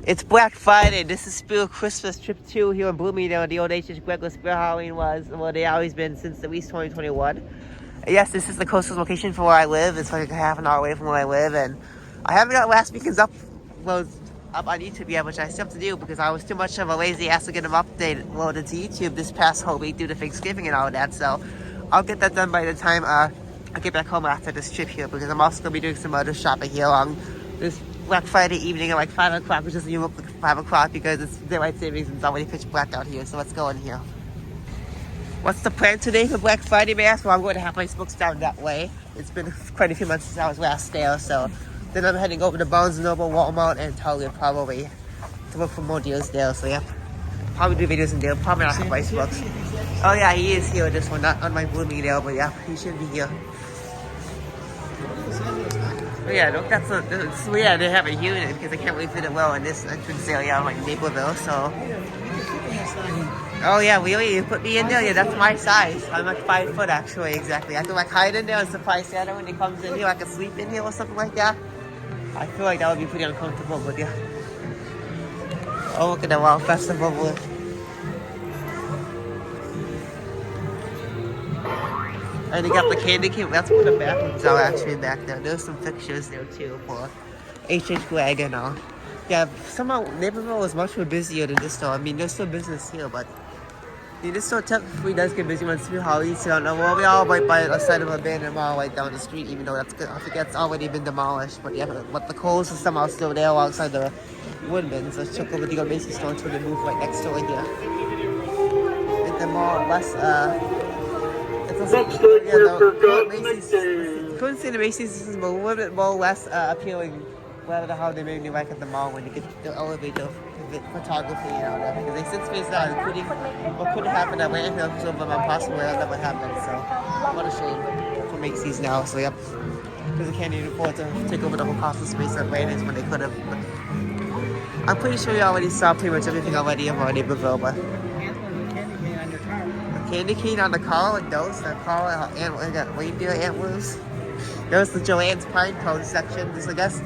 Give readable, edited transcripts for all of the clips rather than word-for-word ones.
It's Black Friday. This is Spirit Christmas Trip 2 here in Bloomingdale. The old H.H. Gregor Spirit Halloween was, well, they always been since at least 2021. Yes, this is the closest location for where I live. It's like a half an hour away from where I live, and I haven't got last weekend's up on YouTube yet, which I still have to do because I was too much of a lazy ass to get them loaded to YouTube this past whole week due to Thanksgiving and all of that. So I'll get that done by the time I get back home after this trip here, because I'm also going to be doing some other shopping here along this Black Friday evening at like 5 o'clock, which doesn't even look like 5 o'clock because it's daylight savings and it's already pitch black out here. So let's go in here. What's the plan today for Black Friday, Mass? Well, I'm going to have my books down that way. It's been quite a few months since I was last there, so then I'm heading over to Barnes & Noble, Walmart, and Target probably to look for more deals there. So yeah, probably do videos in there. Probably not have my books. Oh yeah, he is here. This one, not on my Bloomingdale, but yeah, he should be here. Oh yeah, look, yeah, they have a unit because I can't really fit it well in this entrance area, like Naperville, so. Oh yeah, really? You put me in there? Yeah, that's my size. I'm like 5 foot actually, exactly. I can like hide in there and surprise Santa when he comes in here. I can sleep in here or something like that. I feel like that would be pretty uncomfortable, but yeah. Oh, look at the Wow Festival. And they got the candy cane. That's where the bathrooms are actually back there. There's some fixtures there too for H.H. Gregg and all. Yeah, somehow Naperville is much more busier than this store. I mean, there's still business here, but this store technically does get busy when Spirit Halloween. So I don't know. Well, we all right by the side of a abandoned mall right down the street, even though that's good. I think that's already been demolished. But yeah, but the Kohl's is somehow still there outside the Woodman. So let's check over the old Macy's store until they move right next door here. And the mall less couldn't see the Macy's. This is a little bit more less appealing. Whether how they made me like at the mall when you get the elevator photography and all that, because they since phased out, including what could have happened at Landhill, because of impossible that never happened. So what a shame for Macy's now. So yep, because they can't even afford to take over the whole cost of space at Landhill when they could have. But I'm pretty sure you already saw pretty much everything already about Naperville, but. Candy cane on the car, like those, the car and got reindeer antlers. There's the Joann's Pine Cone section. Just, I guess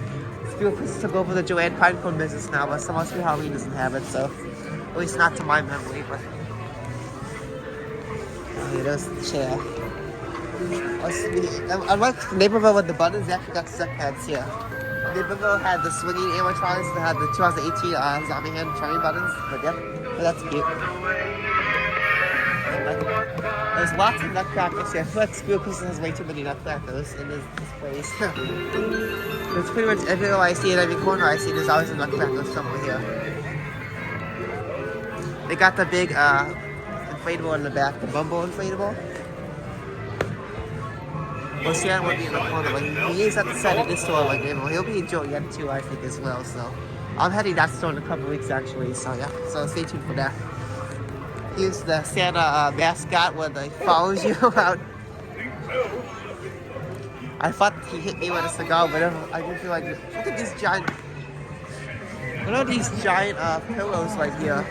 Spirit Christmas took over the Joann Pine Cone business now, but somehow Spirit Halloween doesn't have it, so at least not to my memory. But okay, there's the chair. I like Naperville with the buttons. They actually got step pads here. Naperville had the swinging animatronics that had the 2018 Zombie Hand charming buttons, but yep, but that's cute. There's lots of nutcrackers here. I feel like Spirit Christmas has way too many nutcrackers in this place. It's pretty much everywhere I see it, every corner I see, there's always a nutcracker somewhere here. They got the big inflatable in the back, the Bumble inflatable. Well, Santa would be in the corner. Like, he is at the side of this store, like, he'll be in Joliet too, I think, as well. So I'm heading that store in a couple weeks actually. So yeah, so stay tuned for that. Here's the Santa mascot where he follows you out. I thought he hit me with a cigar, but I didn't feel like it. Look at these giant. What are these giant pillows right here?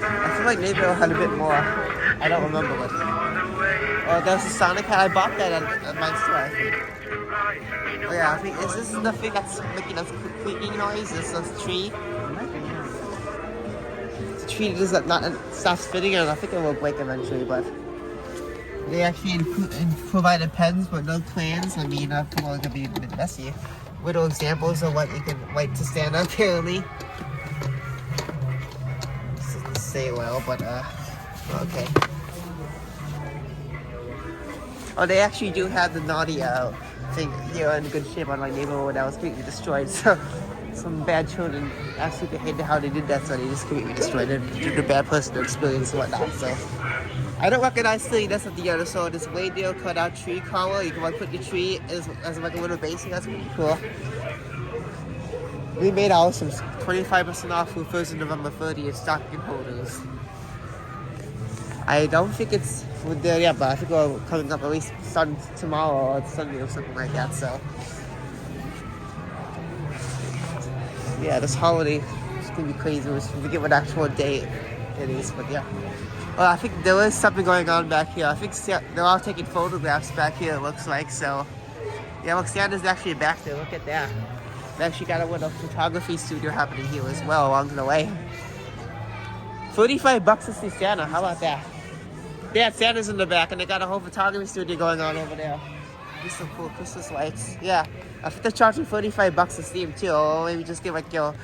I feel like Naperville had a bit more. I don't remember what. Oh, there's a Sonic hat. I bought that at my store, I think. Oh yeah, I think is this the thing that's making us creaking noise? Is this tree? The tree does not stop spinning, and I think it will break eventually. But they actually provided pens but no crayons. I mean, people are gonna be a bit messy. Little examples of what you can write to Santa apparently. This doesn't say well, but okay. Oh, they actually do have the naughty thing here in good shape on my neighborhood that was completely destroyed. So some bad children absolutely hated how they did that, so they just completely destroyed it due to bad personal experience and whatnot. So I don't recognize this at the other. So this reindeer cut out tree collar, you can like put your tree as like a little basin. That's pretty cool. We made ours some 25% off through Thursday, November 30th stocking holders. I don't think it's there yet, but I think we're coming up at least tomorrow or Sunday or something like that. So yeah, this holiday is gonna be crazy. We forget what actual day it is, but yeah. Well, I think there is something going on back here. I think they're all taking photographs back here. It looks like so. Yeah, look, Santa's actually back there. Look at that. They actually got a little photography studio happening here as well along the way. $35 to see Santa. How about that? Yeah, Santa's in the back, and they got a whole photography studio going on over there. These some cool Christmas lights. Yeah, I think they're charging $45 to see them too. Or maybe just give like your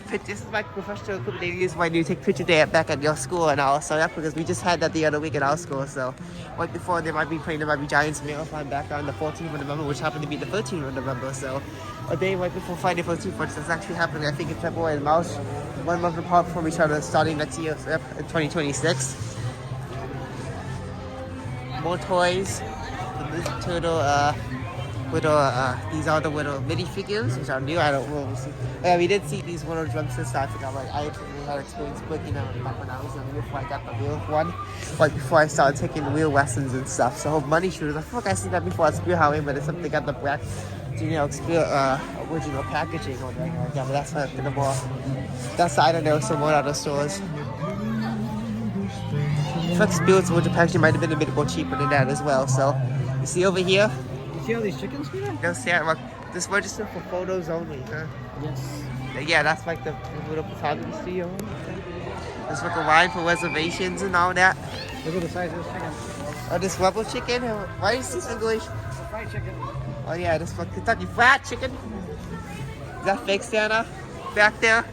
this is like professional equipment they use when you take pictures back at your school and all. So that's because we just had that the other week at our school. So right before they might be playing the Miami Giants marathon back on the 14th of November, which happened to be the 13th of November. So a day right before Friday 13th, which is actually happening I think in February and March, 1 month apart from each other, starting next year in 2026. More toys. The turtle, these are the little minifigures, which are new. I don't know. We did see these little drumsticks. I think I had experience breaking them back when I was young before I got the real one. Like before I started taking real lessons and stuff. So money shooters. I feel like I seen that before at Spear Halloween, but it's something they got the black, original packaging on there. Yeah, but that's not the more. That side and there was some more other stores. Truck Spirits Winter packaging might have been a bit more cheaper than that as well. So you see over here. You see all these chickens, Peter? No, see, this register for photos only, huh? Yes. Yeah, that's like the little photography studio. There's like a line for reservations and all that. Look at the size of this chicken. Oh, this rubber chicken? Why is this English? Fried chicken. Oh yeah, this for Kentucky Fried Chicken. Is that fake Santa back there?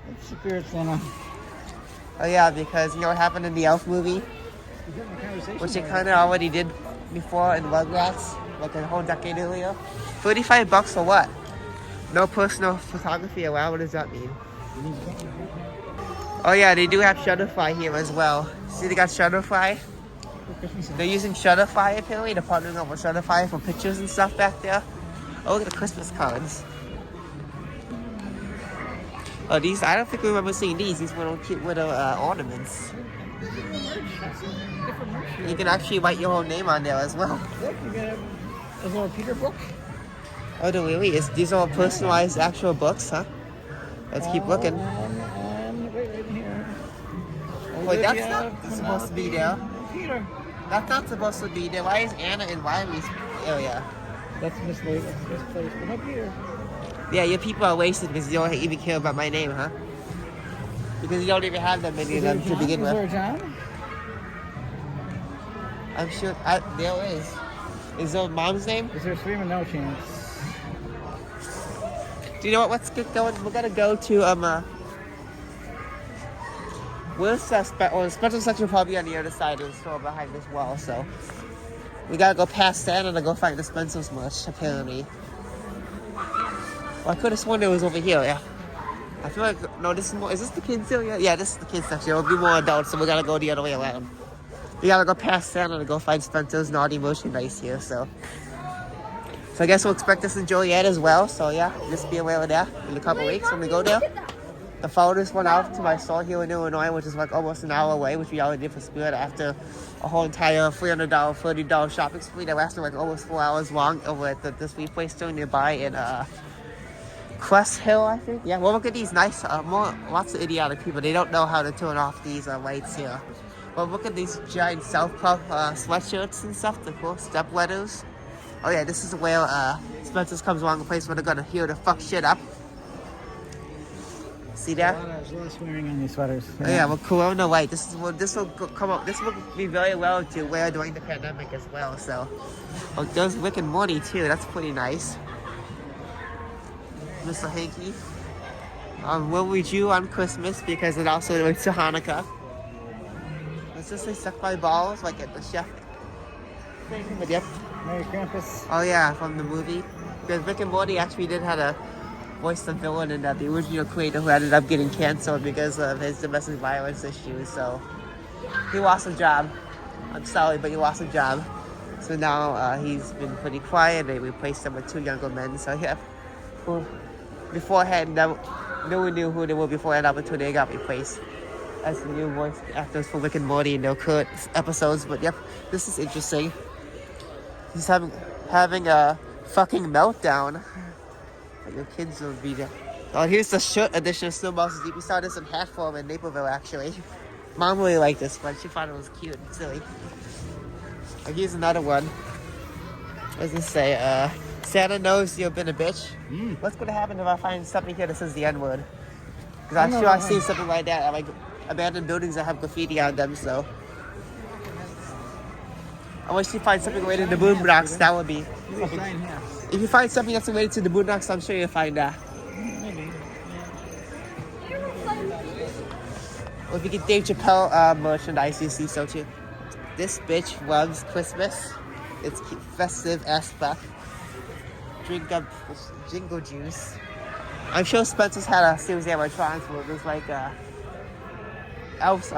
It's Spirit Santa. Oh yeah, because you know what happened in the Elf movie? Which it kind of already did before in Rugrats, like a whole decade earlier. $35 for what? No personal photography allowed. What does that mean? Oh yeah, they do have Shutterfly here as well. See, they got Shutterfly. They're using Shutterfly apparently. They're partnering up with Shutterfly for pictures and stuff back there. Oh, look at the Christmas cards. Oh, these, I don't think we remember seeing these. These little cute little ornaments. You can actually write your own name on there as well. Look, you got a little Peter book. Oh, no, really? These are all personalized actual books, huh? Let's keep looking. Right here. Wait, that's not supposed to be there. Peter. That's not supposed to be there. Why is Anna in Riley's area? That's misplaced. But no Peter. Yeah, your people are wasted because you don't even care about my name, huh? Because you don't even have that many of them to begin with. Is there a John? I'm sure there is. Is there mom's name? Is there Screaming? No chance. Do you know what? Let's get going. We're gonna go to where's the special section probably on the other side of the store behind this wall. So we gotta go past Santa to go find the Spencer's merch. Apparently. Well, I could have sworn it was over here. Yeah. I feel like no. This is more. Is this the kids area? Yeah, this is the kids section. It'll be more adults, so we gotta go the other way around. We gotta go past Santa to go find Spencer's naughty merchandise here. So I guess we'll expect this in Joliet as well. So yeah, just be aware of that in a couple weeks when we go there. I followed this one out to my store here in Illinois, which is like almost an hour away, which we already did for Spirit after a whole entire $300, $30 shopping spree that lasted like almost 4 hours long over at this replay store nearby in Crest Hill, I think. Yeah, well, look at these nice, lots of idiotic people. They don't know how to turn off these lights here. Well, look at these giant South Puff sweatshirts and stuff, the cool step letters. Oh yeah, this is where Spencer's comes along, a place where they're gonna hear to fuck shit up. See that? There's a lot of swearing on these sweaters. Oh yeah, well, Corona White. This will come up. This will be very well to wear during the pandemic as well. So, oh, there's Rick and Morty too. That's pretty nice. Mr. Hanky. We'll read you on Christmas because it also relates to Hanukkah. Let's just say Suck My Balls, like at the chef thing. But yep. Merry Krampus. Oh yeah, from the movie. Because Rick and Morty actually did have a voice the villain in that, the original creator who ended up getting canceled because of his domestic violence issues. So he lost a job. I'm sorry, but he lost a job. So now he's been pretty quiet. They replaced him with 2 younger men. So yeah, who beforehand no one knew who they were beforehand up until they got replaced as the new voice actors for Rick and Morty in their current episodes. But yep, this is interesting. He's having a fucking meltdown. Your kids will be there. Oh, here's the shirt edition of Snowballs Deep. We saw this in hat form in Naperville, actually. Mom really liked this one. She thought it was cute and silly. And here's another one. What does this say? Santa knows you've been a bitch. Mm. What's gonna happen if I find something here that says the N-word? Because I I'm know sure I've that seen one. something like that at like abandoned buildings that have graffiti on them, so. Unless you find something related to Boondocks, that would be Maybe something. sign here. If you find something that's related to the Boondocks, I'm sure you'll find that. Maybe. Or if you get Dave Chappelle merchandise, you see so too. This bitch loves Christmas. It's festive as fuck. Drink up jingle juice. I'm sure Spencer's had a series of electronics where there's like elves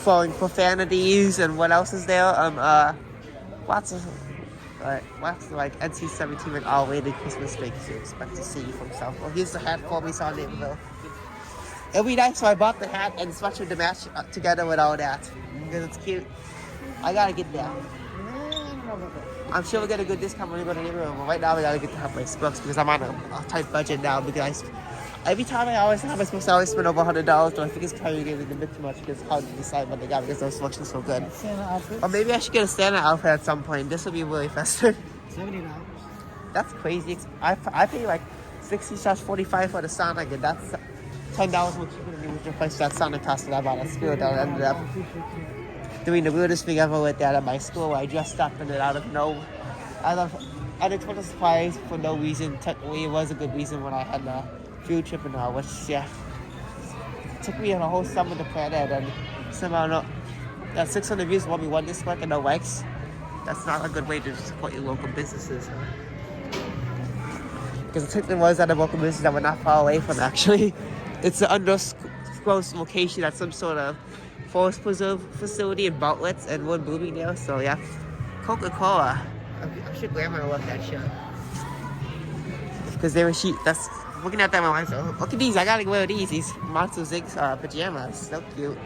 throwing profanities and what else is there? Lots of like NC-17 like all rated Christmas things you expect to see from South. Well, here's the hat for me, so Naperville. It'll be nice, so I bought the hat and sweatshirt to match together with all that because it's cute. I gotta get that. I'm sure we'll get a good discount when we go to Naperville, but right now we gotta get the half-price books because I'm on a tight budget now because every time I always have a supposed to always spend over $100, but I think it's kind of getting a bit too much because it's hard to decide what they got because those selections so good. Santa outfits. Or maybe I should get a Santa outfit at some point. This will be really festive. $70. That's crazy. I pay like 60/45 for the Sonic, and that's $10 more cheaper than the original price that Sonic cost that I bought at school. That ended up doing the weirdest thing ever with that at my school. I dressed up in it out of unexpected surprise for no reason. Technically, it was a good reason when I had a field trip and all, which yeah, it took me a whole summer to plan it, and somehow no, that 600 views won't be one this month and no likes. That's not a good way to support your local businesses. Because the technically was at a local business that we're not far away from actually. It's an undisclosed location at some sort of forest preserve facility in Bartlett and one Bloomingdale. So yeah, Coca-Cola. I should wear my love that shirt. Because they were that's looking at them I'm like, oh, look at these, I gotta wear these Monster Ziggs pajamas. So cute.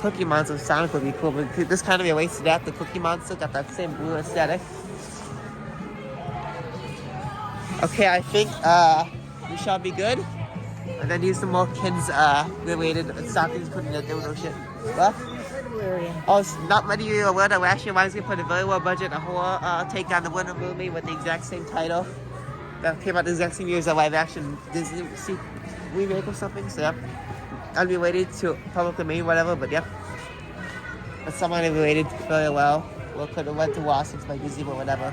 Cookie Monster Sonic would be cool, but this kind of relates to that. The Cookie Monster got that same blue aesthetic. Okay, I think we shall be good. And then use some more kids related stockings put in the dildo shit. What? Oh, it's not many years aware that last year I was gonna put a very low budget, a horror take on the Wonder movie with the exact same title. That came out the exact same year as a live action Disney remake or something, so yep. Unrelated to public domain, whatever, but yep. But someone related very well. We could have went to watch it by Disney or whatever.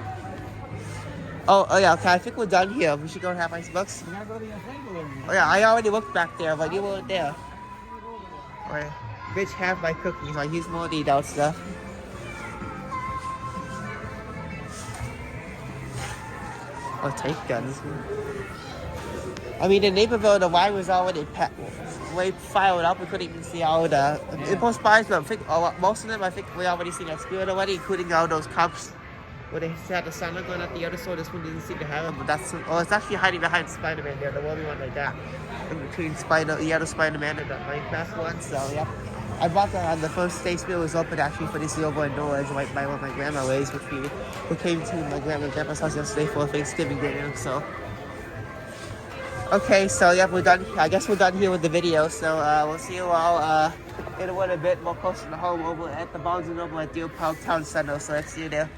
Oh yeah, okay, I think we're done here. We should go and have ice bucks. You gotta go to the inflatable area. Oh yeah, I already looked back there, but you weren't there. Alright, bitch, have my cookies. I use more of the adult stuff. Oh, take guns. I mean, in Naperville, the wine was already way filed up. We couldn't even see all the impulse buys, but I think most of them, I think we already seen at Spirit already, including all those cups where they had the Santa going at the other store. This one didn't seem to have it, but that's it's actually hiding behind Spider-Man there, the one like that, in between the other Spider-Man and the Minecraft one. So yeah, I bought that on the first day Spirit was open actually for this over indoors, right by where my grandma lives, which we came to my grandma and grandpa's house yesterday for Thanksgiving dinner. So. Okay, so yeah, we're done. I guess we're done here with the video. So we'll see you all in a little bit more closer to home over at the Barnes & Noble at Deer Park Town Center. So let's see you there.